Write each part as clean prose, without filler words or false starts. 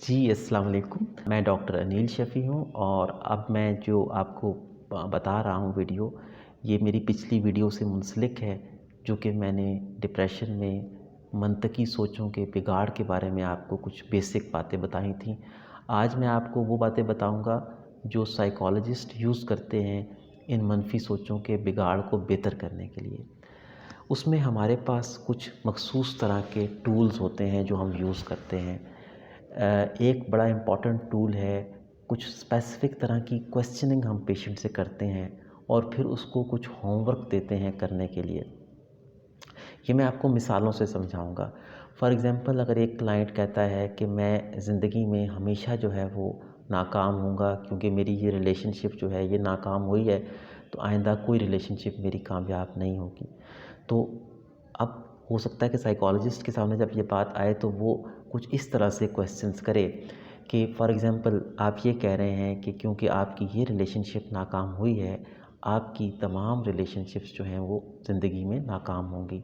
जी, अस्सलाम वालेकुम। मैं डॉक्टर अनील शफ़ी हूँ और अब मैं जो आपको बता रहा हूँ वीडियो, ये मेरी पिछली वीडियो से मुंसलिक है, जो कि मैंने डिप्रेशन में मंतकी सोचों के बिगाड़ के बारे में आपको कुछ बेसिक बातें बताई थी। आज मैं आपको वो बातें बताऊँगा जो साइकोलॉजिस्ट यूज़ करते हैं इन मनफ़ी सोचों के बिगाड़ को बेहतर करने के लिए। उसमें हमारे पास कुछ मख़सूस तरह के टूल्स होते हैं जो हम यूज़ करते हैं। एक बड़ा इम्पॉर्टेंट टूल है, कुछ स्पेसिफ़िक तरह की क्वेश्चनिंग हम पेशेंट से करते हैं और फिर उसको कुछ होमवर्क देते हैं करने के लिए। ये मैं आपको मिसालों से समझाऊँगा। फ़ॉर एग्ज़ाम्पल अगर एक क्लाइंट कहता है कि मैं ज़िंदगी में हमेशा जो है वो नाकाम होऊँगा क्योंकि मेरी ये रिलेशनशिप जो है ये नाकाम हुई है, तो आइंदा कोई रिलेशनशिप मेरी कामयाब नहीं होगी। तो अब हो सकता है कि साइकोलॉजिस्ट के सामने जब ये बात आए तो वो कुछ इस तरह से क्वेश्चंस करे कि फ़ॉर एग्ज़ाम्पल आप ये कह रहे हैं कि क्योंकि आपकी ये रिलेशनशिप नाकाम हुई है, आपकी तमाम रिलेशनशिप्स जो हैं वो ज़िंदगी में नाकाम होंगी।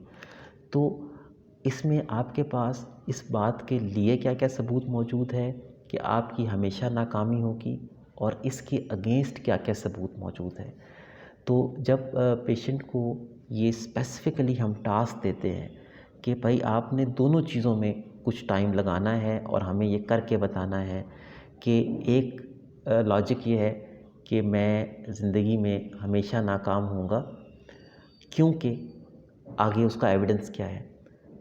तो इसमें आपके पास इस बात के लिए क्या-क्या सबूत मौजूद है कि आपकी हमेशा नाकामी होगी और इसके अगेंस्ट क्या-क्या सबूत मौजूद है। तो जब पेशेंट को ये स्पेसिफ़िकली हम टास्क देते हैं कि भाई आपने दोनों चीज़ों में कुछ टाइम लगाना है और हमें ये करके बताना है कि एक लॉजिक ये है कि मैं ज़िंदगी में हमेशा नाकाम होऊंगा क्योंकि आगे उसका एविडेंस क्या है।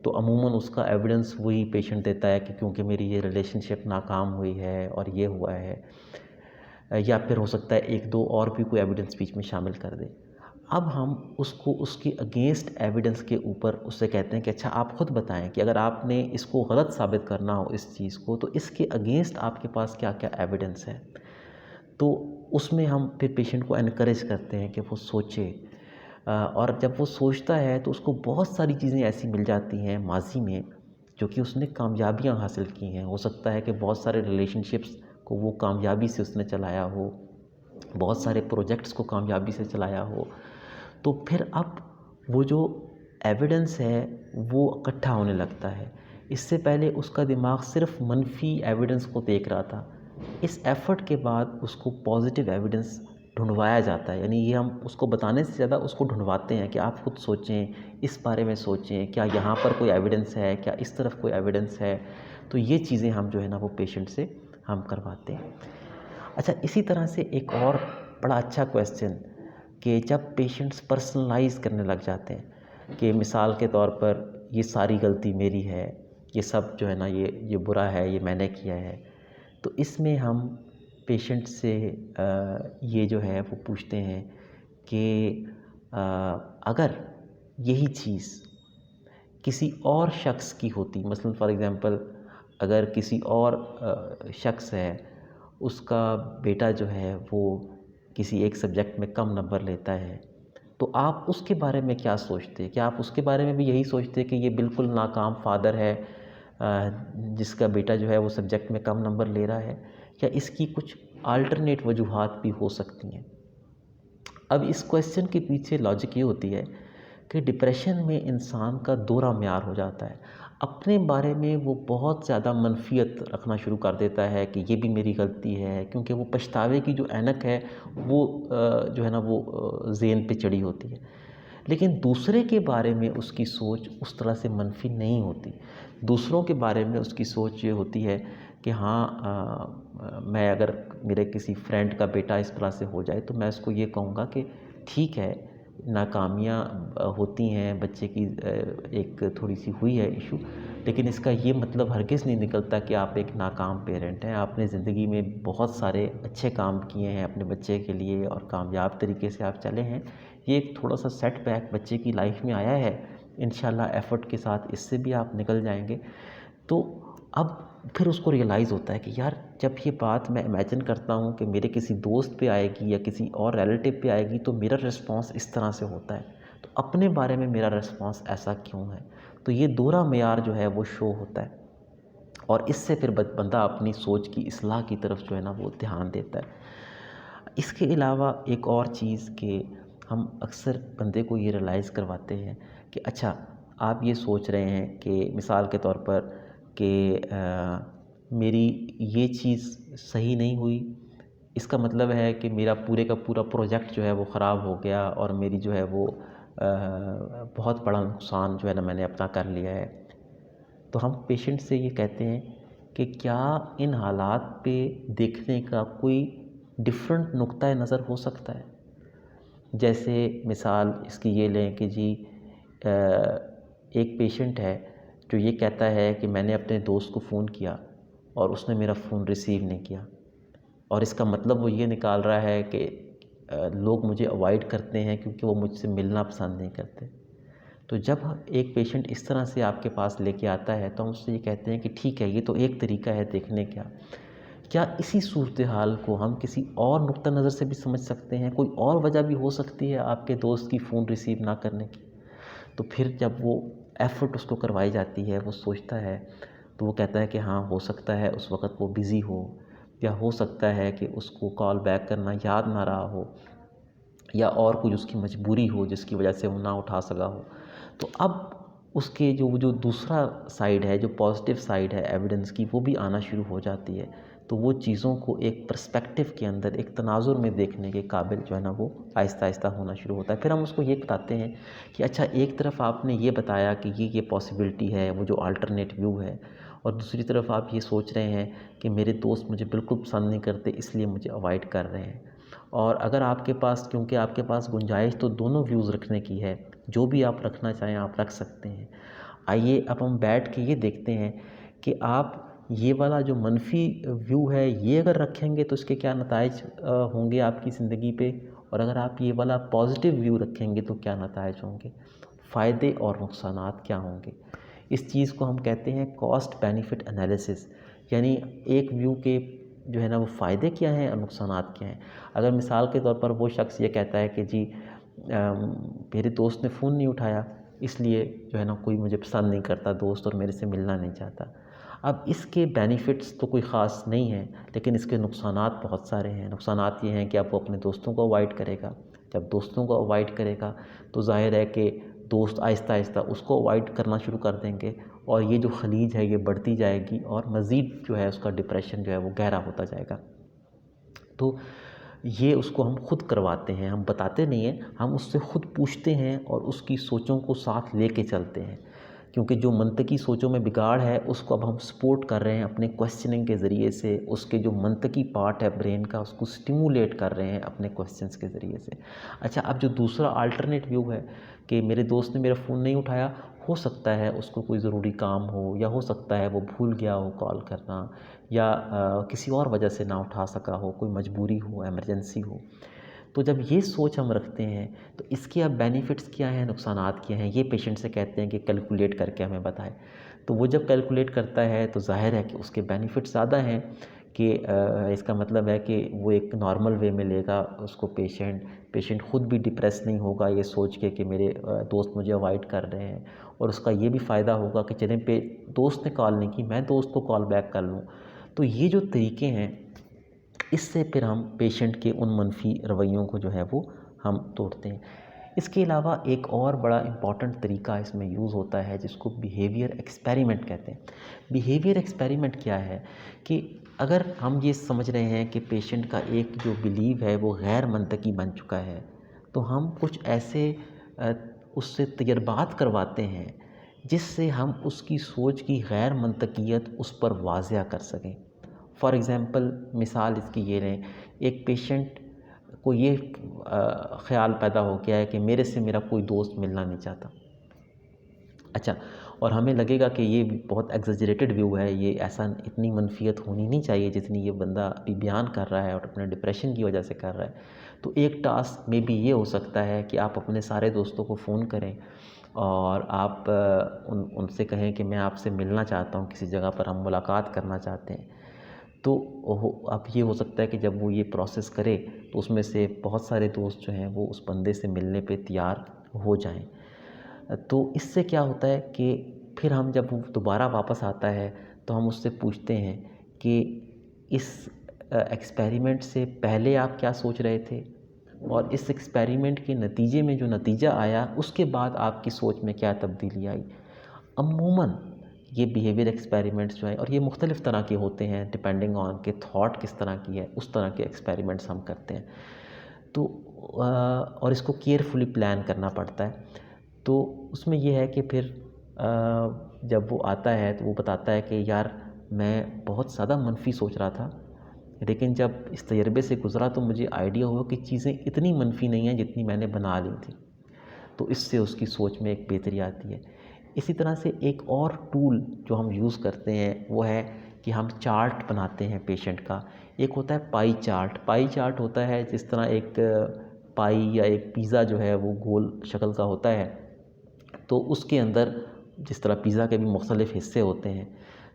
तो अमूमन उसका एविडेंस वही पेशेंट देता है कि क्योंकि मेरी ये रिलेशनशिप नाकाम हुई है और ये हुआ है, या फिर हो सकता है एक दो और भी कोई एविडेंस बीच में शामिल कर दे। अब हम उसको उसके अगेंस्ट एविडेंस के ऊपर उससे कहते हैं कि अच्छा आप खुद बताएं कि अगर आपने इसको गलत साबित करना हो इस चीज़ को, तो इसके अगेंस्ट आपके पास क्या क्या एविडेंस है। तो उसमें हम फिर पेशेंट को एनकरेज करते हैं कि वो सोचे, और जब वो सोचता है तो उसको बहुत सारी चीज़ें ऐसी मिल जाती हैं माजी में जो कि उसने कामयाबियाँ हासिल की हैं। हो सकता है कि बहुत सारे रिलेशनशिप्स को वो कामयाबी से उसने चलाया हो, बहुत सारे प्रोजेक्ट्स को कामयाबी से चलाया हो। तो फिर अब वो जो एविडेंस है वो इकट्ठा होने लगता है। इससे पहले उसका दिमाग सिर्फ़ मनफ़ी एविडेंस को देख रहा था। इस एफ़र्ट के बाद उसको पॉज़िटिव एविडेंस ढूँढवाया जाता है। यानी ये हम उसको बताने से ज़्यादा उसको ढूँढवाते हैं कि आप खुद सोचें, इस बारे में सोचें, क्या यहाँ पर कोई एविडेंस है, क्या इस तरफ कोई एविडेंस है। तो ये चीज़ें हम जो है ना वो पेशेंट से हम करवाते हैं। अच्छा, इसी तरह से एक और बड़ा अच्छा क्वेश्चन कि जब पेशेंट्स पर्सनलाइज़ करने लग जाते हैं कि मिसाल के तौर पर ये सारी गलती मेरी है, ये सब जो है ना ये बुरा है, ये मैंने किया है। तो इसमें हम पेशेंट से ये जो है वो पूछते हैं कि अ, अगर यही चीज़ किसी और शख्स की होती, मसलन फ़ॉर एग्ज़ाम्पल अगर किसी और शख्स है, उसका बेटा जो है वो किसी एक सब्जेक्ट में कम नंबर लेता है, तो आप उसके बारे में क्या सोचते हैं? क्या आप उसके बारे में भी यही सोचते हैं कि ये बिल्कुल नाकाम फ़ादर है, जिसका बेटा जो है वो सब्जेक्ट में कम नंबर ले रहा है, या इसकी कुछ अल्टरनेट वजूहात भी हो सकती हैं? अब इस क्वेश्चन के पीछे लॉजिक ये होती है कि डिप्रेशन में इंसान का दोहरा म्यार हो जाता है। अपने बारे में वो बहुत ज़्यादा मनफ़ियत रखना शुरू कर देता है कि ये भी मेरी गलती है, क्योंकि वो पछतावे की जो ऐनक है वो जो है ना वो ज़हन पे चढ़ी होती है। लेकिन दूसरे के बारे में उसकी सोच उस तरह से मनफ़ी नहीं होती। दूसरों के बारे में उसकी सोच ये होती है कि हाँ, मैं अगर मेरे किसी फ्रेंड का बेटा इस तरह से हो जाए तो मैं उसको ये कहूँगा कि ठीक है, नाकामियाँ होती हैं, बच्चे की एक थोड़ी-सी हुई है इश्यू, लेकिन इसका ये मतलब हरगिज़ नहीं निकलता कि आप एक नाकाम पेरेंट हैं। आपने ज़िंदगी में बहुत सारे अच्छे काम किए हैं अपने बच्चे के लिए और कामयाब तरीके से आप चले हैं। ये एक थोड़ा-सा सेटबैक बच्चे की लाइफ़ में आया है, इंशाल्लाह एफ़र्ट के साथ इससे भी आप निकल जाएँगे। तो अब फिर उसको रियलाइज़ होता है कि यार, जब ये बात मैं इमेजिन करता हूँ कि मेरे किसी दोस्त पे आएगी या किसी और रिलेटिव पे आएगी तो मेरा रिस्पॉन्स इस तरह से होता है, तो अपने बारे में मेरा रिस्पॉन्स ऐसा क्यों है? तो ये दोहरा मेयार जो है वो शो होता है और इससे फिर बंदा अपनी सोच की इस्लाह की तरफ जो है ना वो ध्यान देता है। इसके अलावा एक और चीज़ कि हम अक्सर बंदे को ये रियलाइज़ करवाते हैं कि अच्छा, आप ये सोच रहे हैं कि मिसाल के तौर पर कि मेरी ये चीज़ सही नहीं हुई, इसका मतलब है कि मेरा पूरे का पूरा प्रोजेक्ट जो है वो ख़राब हो गया और मेरी जो है वो बहुत बड़ा नुकसान जो है ना मैंने अपना कर लिया है। तो हम पेशेंट से ये कहते हैं कि क्या इन हालात पे देखने का कोई डिफरेंट नुक्ता नज़र हो सकता है। जैसे मिसाल इसकी ये लें कि जी एक पेशेंट है जो ये कहता है कि मैंने अपने दोस्त को फ़ोन किया और उसने मेरा फ़ोन रिसीव नहीं किया, और इसका मतलब वो ये निकाल रहा है कि लोग मुझे अवॉइड करते हैं क्योंकि वो मुझसे मिलना पसंद नहीं करते। तो जब एक पेशेंट इस तरह से आपके पास लेके आता है तो हम उससे ये कहते हैं कि ठीक है, ये तो एक तरीका है देखने का, क्या इसी सूरत हाल को हम किसी और नुक्ता नज़र से भी समझ सकते हैं, कोई और वजह भी हो सकती है आपके दोस्त की फ़ोन रिसीव ना करने की। तो फिर जब वो एफ़र्ट उसको करवाई जाती है, वो सोचता है, तो वो कहता है कि हाँ, हो सकता है उस वक़्त वो बिज़ी हो, या हो सकता है कि उसको कॉल बैक करना याद ना रहा हो, या और कोई उसकी मजबूरी हो जिसकी वजह से वो ना उठा सका हो। तो अब उसके जो दूसरा साइड है, जो पॉजिटिव साइड है एविडेंस की, वो भी आना शुरू हो जाती है। तो वो चीज़ों को एक पर्सपेक्टिव के अंदर, एक तनाज़ुर में देखने के काबिल जो है ना वो आहिस्ता-आहिस्ता होना शुरू होता है। फिर हम उसको ये बताते हैं कि अच्छा, एक तरफ आपने ये बताया कि ये पॉसिबिलिटी है, वो जो अल्टरनेट व्यू है, और दूसरी तरफ आप ये सोच रहे हैं कि मेरे दोस्त मुझे बिल्कुल पसंद नहीं करते इसलिए मुझे अवॉइड कर रहे हैं। और अगर आपके पास, क्योंकि आपके पास गुंजाइश तो दोनों व्यूज़ रखने की है, जो भी आप रखना चाहें आप रख सकते हैं। आइए अब हम बैठ के ये देखते हैं कि आप ये वाला जो मनफ़ी व्यू है ये अगर रखेंगे तो इसके क्या नताइज होंगे आपकी ज़िंदगी पे, और अगर आप ये वाला पॉजिटिव व्यू रखेंगे तो क्या नताइज होंगे, फ़ायदे और नुकसानात क्या होंगे। इस चीज़ को हम कहते हैं कॉस्ट बेनिफिट एनालिसिस। यानी एक व्यू के जो है ना वो फ़ायदे क्या हैं और नुकसानात क्या हैं। अगर मिसाल के तौर पर वो शख्स ये कहता है कि जी मेरे दोस्त ने फ़ोन नहीं उठाया इसलिए जो है ना कोई मुझे पसंद नहीं करता दोस्त, और मेरे से मिलना नहीं चाहता। अब इसके बेनिफिट्स तो कोई ख़ास नहीं हैं, लेकिन इसके नुकसानात बहुत सारे हैं। नुकसानात ये हैं कि अब वो अपने दोस्तों को अवॉइड करेगा। जब दोस्तों को अवॉइड करेगा तो ज़ाहिर है कि दोस्त आहिस्ता-आहिस्ता उसको अवॉइड करना शुरू कर देंगे, और ये जो खलीज है ये बढ़ती जाएगी, और मज़ीद जो है उसका डिप्रेशन जो है वो गहरा होता जाएगा। तो ये उसको हम खुद करवाते हैं, हम बताते नहीं हैं, हम उससे खुद पूछते हैं और उसकी सोचों को साथ लेके चलते हैं। क्योंकि जो मंतकी सोचों में बिगाड़ है उसको अब हम सपोर्ट कर रहे हैं अपने क्वेश्चनिंग के ज़रिए से, उसके जो मंतकी पार्ट है ब्रेन का उसको स्टिमुलेट कर रहे हैं अपने क्वेश्चंस के ज़रिए से। अच्छा, अब जो दूसरा अल्टरनेट व्यू है कि मेरे दोस्त ने मेरा फ़ोन नहीं उठाया, हो सकता है उसको कोई ज़रूरी काम हो, या हो सकता है वो भूल गया हो कॉल करना, या किसी और वजह से ना उठा सका हो, कोई मजबूरी हो, इमरजेंसी हो। तो जब ये सोच हम रखते हैं तो इसके अब बेनिफिट्स क्या हैं, नुकसानात क्या हैं, ये पेशेंट से कहते हैं कि कैलकुलेट करके हमें बताएं। तो वो जब कैलकुलेट करता है तो ज़ाहिर है कि उसके बेनिफिट्स ज़्यादा हैं, कि इसका मतलब है कि वो एक नॉर्मल वे में लेगा उसको पेशेंट ख़ुद भी डिप्रेस नहीं होगा ये सोच के कि मेरे दोस्त मुझे अवॉइड कर रहे हैं, और उसका ये भी फ़ायदा होगा कि चलें पे दोस्त ने कॉल नहीं की, मैं दोस्त को कॉल बैक कर लूँ। तो ये जो तरीके हैं, इससे फिर हम पेशेंट के उन मनफी रवैयों को जो है वो हम तोड़ते हैं। इसके अलावा एक और बड़ा इम्पॉर्टेंट तरीका इसमें यूज़ होता है जिसको बिहेवियर एक्सपेरिमेंट कहते हैं। बिहेवियर एक्सपेरिमेंट क्या है कि अगर हम ये समझ रहे हैं कि पेशेंट का एक जो बिलीव है वो गैर मंतकी बन चुका है, तो हम कुछ ऐसे अ, उससे तजर्बात करवाते हैं जिससे हम उसकी सोच की गैर मंतकियत उस पर वाज़िया कर सकें। फॉर एग्ज़ाम्पल मिसाल इसकी ये लें, एक पेशेंट को ये ख़्याल पैदा हो गया है कि मेरे से मेरा कोई दोस्त मिलना नहीं चाहता। अच्छा, और हमें लगेगा कि ये बहुत एग्ज़ैजरेटेड व्यू है, ये ऐसा इतनी मनफ़ियत होनी नहीं चाहिए जितनी ये बंदा अभी बयान कर रहा है और अपने डिप्रेशन की वजह से कर रहा है। तो एक टास्क में भी ये हो सकता है कि आप अपने सारे दोस्तों को फ़ोन करें और आप उनसे कहें कि मैं आपसे मिलना चाहता हूँ, किसी जगह पर हम मुलाकात करना चाहते हैं। तो अब ये हो सकता है कि जब वो ये प्रोसेस करे तो उसमें से बहुत सारे दोस्त जो हैं वो उस बंदे से मिलने पे तैयार हो जाएं। तो इससे क्या होता है कि फिर हम जब वो दोबारा वापस आता है तो हम उससे पूछते हैं कि इस एक्सपेरिमेंट से पहले आप क्या सोच रहे थे, और इस एक्सपेरिमेंट के नतीजे में जो नतीजा आया उसके बाद आपकी सोच में क्या तब्दीली आई। अमूमन ये बिहेवियर एक्सपेरिमेंट्स जो हैं, और ये मुख्तलिफ़ तरह के होते हैं डिपेंडिंग ऑन के थॉट किस तरह की है, उस तरह के एक्सपेरिमेंट्स हम करते हैं। तो और इसको केयरफुली प्लान करना पड़ता है। तो उसमें ये है कि फिर जब वो आता है तो वो बताता है कि यार मैं बहुत ज़्यादा मनफ़ी सोच रहा था, लेकिन जब इस तजर्बे से गुज़रा तो मुझे आइडिया हुआ कि चीज़ें इतनी मनफ़ी नहीं हैं जितनी मैंने बना ली थी। तो इससे उसकी सोच में एक बेहतरी आती है। इसी तरह से एक और टूल जो हम यूज़ करते हैं वो है कि हम चार्ट बनाते हैं पेशेंट का। एक होता है पाई चार्ट। पाई चार्ट होता है जिस तरह एक पाई या एक पिज़्ज़ा जो है वो गोल शक्ल का होता है, तो उसके अंदर जिस तरह पिज़्ज़ा के भी मुख्तलिफ़ हिस्से होते हैं,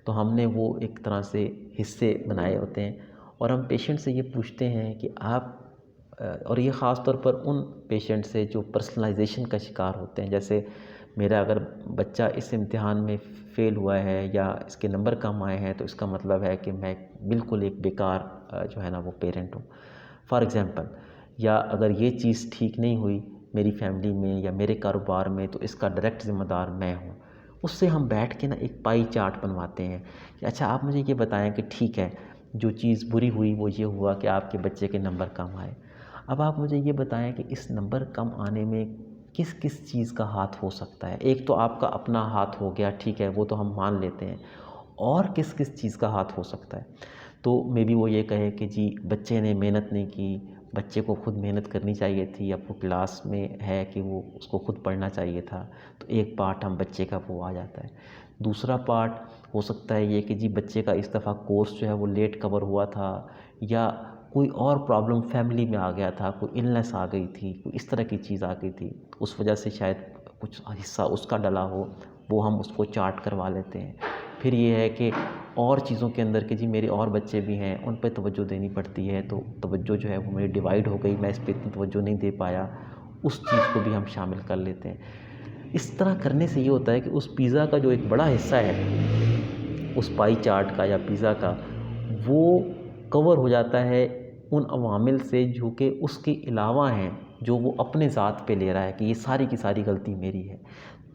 तो हमने वो एक तरह से हिस्से बनाए होते हैं और हम पेशेंट से ये पूछते हैं कि आप और ये ख़ास तौर पर उन पेशेंट से जो पर्सनलाइजेशन का शिकार होते हैं। जैसे मेरा अगर बच्चा इस इम्तिहान में फ़ेल हुआ है या इसके नंबर कम आए हैं, तो इसका मतलब है कि मैं बिल्कुल एक बेकार जो है ना वो पेरेंट हूँ, फॉर एग्ज़ाम्पल। या अगर ये चीज़ ठीक नहीं हुई मेरी फैमिली में या मेरे कारोबार में, तो इसका डायरेक्ट ज़िम्मेदार मैं हूँ। उससे हम बैठ के ना एक पाई चार्ट बनवाते हैं कि अच्छा आप मुझे ये बताएं कि ठीक है, जो चीज़ बुरी हुई वो ये हुआ कि आपके बच्चे के नंबर कम आए। अब आप मुझे ये बताएं कि इस नंबर कम आने में किस किस चीज़ का हाथ हो सकता है। एक तो आपका अपना हाथ हो गया, ठीक है, वो तो हम मान लेते हैं, और किस किस चीज़ का हाथ हो सकता है। तो मे बी वो ये कहे कि जी बच्चे ने मेहनत नहीं की, बच्चे को खुद मेहनत करनी चाहिए थी, अब वो क्लास में है कि वो उसको खुद पढ़ना चाहिए था। तो एक पार्ट हम बच्चे का वो आ जाता है। दूसरा पार्ट हो सकता है ये कि जी बच्चे का इस दफ़ा कोर्स जो है वो लेट कवर हुआ था, या कोई और प्रॉब्लम फैमिली में आ गया था, कोई इलनेस आ गई थी, कोई इस तरह की चीज़ आ गई थी, उस वजह से शायद कुछ हिस्सा उसका डला हो, वो हम उसको चार्ट करवा लेते हैं। फिर ये है कि और चीज़ों के अंदर कि जी मेरे और बच्चे भी हैं, उन पे तवज्जो देनी पड़ती है, तो तवज्जो जो है वो मेरी डिवाइड हो गई, मैं इस पे इतनी तवज्जो नहीं दे पाया, उस चीज़ को भी हम शामिल कर लेते हैं। इस तरह करने से ये होता है कि उस पिज़्ज़ा का जो एक बड़ा हिस्सा है, उस पाई चार्ट का या पिज़्ज़ा का, वो कवर हो जाता है उन अवामिल से जो कि उसके अलावा हैं, जो वो अपने ज़ात पे ले रहा है कि ये सारी की सारी गलती मेरी है।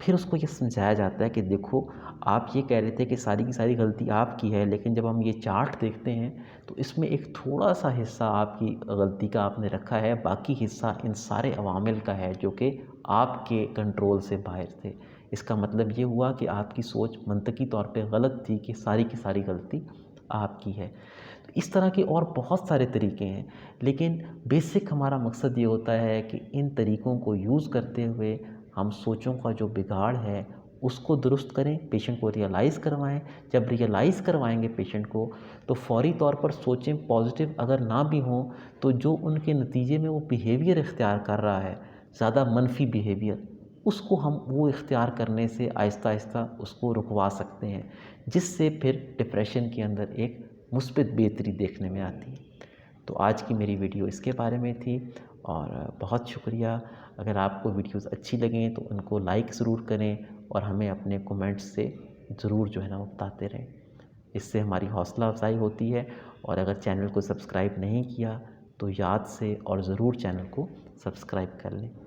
फिर उसको ये समझाया जाता है कि देखो, आप ये कह रहे थे कि सारी की सारी गलती आपकी है, लेकिन जब हम ये चार्ट देखते हैं तो इसमें एक थोड़ा-सा हिस्सा आपकी गलती का आपने रखा है, बाकी हिस्सा इन सारे अवामिल का है जो कि आपके कंट्रोल से बाहर थे। इसका मतलब ये हुआ कि आपकी सोच मंतकी तौर पे गलत थी कि सारी की सारी गलती आपकी है। तो इस तरह के और बहुत सारे तरीके हैं, लेकिन बेसिक हमारा मकसद ये होता है कि इन तरीक़ों को यूज़ करते हुए हम सोचों का जो बिगाड़ है उसको दुरुस्त करें, पेशेंट को रियलाइज़ करवाएं। जब रियलाइज़ करवाएंगे पेशेंट को, तो फ़ौरी तौर पर सोचें पॉजिटिव, अगर ना भी हों तो जो उनके नतीजे में वो बिहेवियर इख्तियार कर रहा है, ज़्यादा मनफी बिहेवियर, उसको हम वो इख्तियार करने से आहिस्ता आहिस्ता उसको रुकवा सकते हैं, जिससे फिर डिप्रेशन के अंदर एक मुस्बित बेहतरी देखने में आती है। तो आज की मेरी वीडियो इसके बारे में थी, और बहुत शुक्रिया। अगर आपको वीडियोस अच्छी लगें तो उनको लाइक ज़रूर करें और हमें अपने कमेंट्स से ज़रूर जो है ना वो बताते रहें। इससे हमारी हौसला अफ़ज़ाई होती है, और अगर चैनल को सब्सक्राइब नहीं किया तो याद से और ज़रूर चैनल को सब्सक्राइब कर लें।